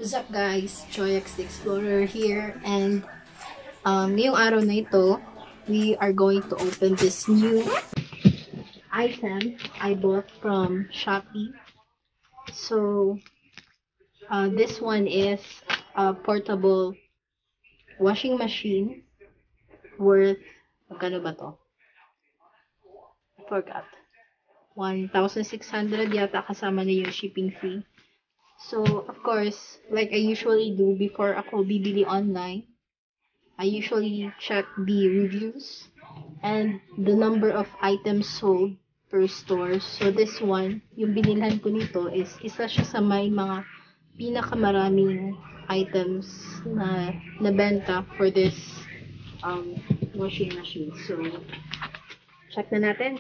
What's up guys? Joyx the Explorer here, and ngayong araw na ito, we are going to open this new item I bought from Shopee. So, this one is a portable washing machine worth, magkano ba to? I forgot. 1,600 yata, kasama na yung shipping fee. So, of course, like I usually do before ako bibili online, I usually check the reviews and the number of items sold per store. So, this one, yung binilhan ko nito is isa siya sa may mga pinakamaraming items na nabenta for this washing machine. So, check na natin.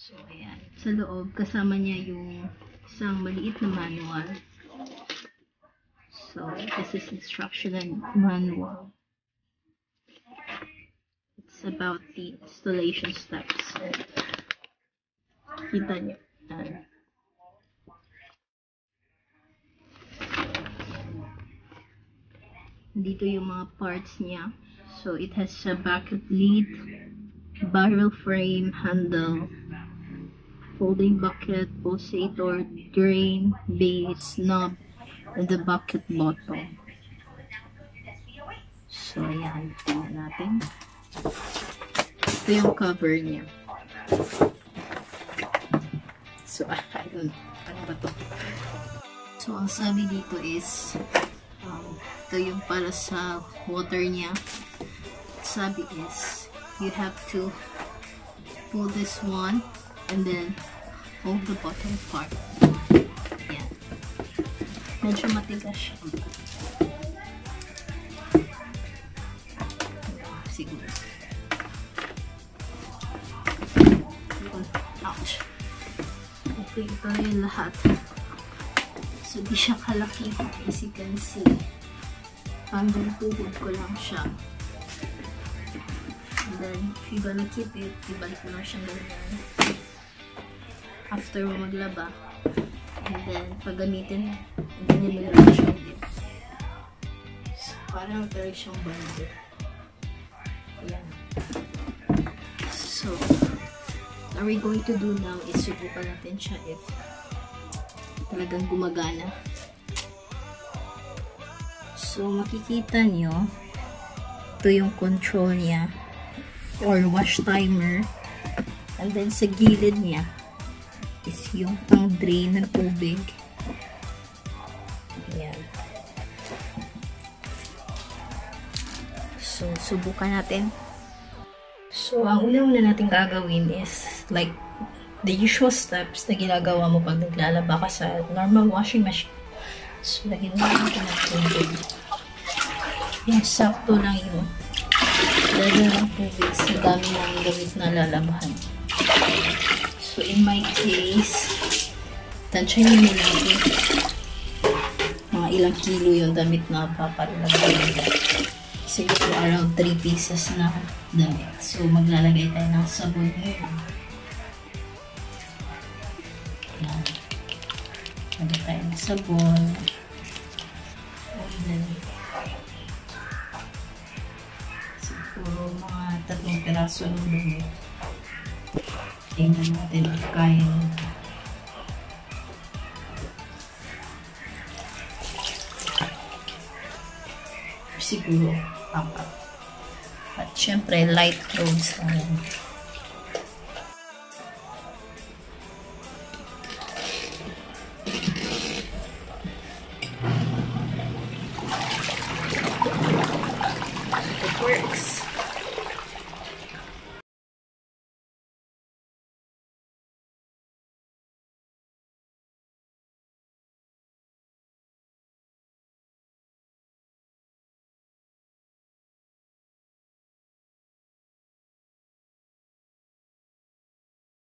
So, ayan. Sa loob, kasama niya yung isang maliit na manual. So, this is instructional manual. It's about the installation steps. Kita niyo. Dito yung mga parts niya. So, it has a bucket lid, barrel frame, handle, folding bucket, pulsator, drain, base, knob, and the bucket bottom. So, ayan. Tingnan natin. Ito yung cover niya. So, I don't, ano ba to? So, ang sabi dito is, ito yung para sa water niya. Sabi is, you have to pull this one, and then hold the bottom part. Yan. Medyo matigas siya. Siguro. Ouch. Okay, ito na yung lahat. So, di siya kalaki. As you can see. Hanggang tuhod ko lang siya. And then, if you're gonna keep it, ibalik mo lang siyang ganyan. After mo maglaba, and then pag gamitin, ganyan mo lang siya ulit. So, parang tayo siyang bundle. Ayan. So, what we're going to do now is subukan natin siya if talagang gumagana. So, makikita nyo, ito yung control niya or wash timer, and then sa gilid niya is yung pang drain ng tubig. Ayan. So, subukan natin. So, ang una-una natin gagawin is like the usual steps na ginagawa mo pag naglalaba ka sa normal washing machine. So, lagyan mo natin ng tubig. Yung sakto lang yun. Lagyan ng tubig sa dami ng gamit na lalabahan. So, in my case, tansyahin mo natin mga ilang kilo yung damit na papalalagay. Siguro around 3 pieces na damit. So, maglalagay tayo ng sabon ngayon. Ayan. Lagay tayo ng sabon. Ayan. Siguro mga 3 piraso ng damit. Tingnan natin if kaya. Siguro 4. At syempre, light clothes lang.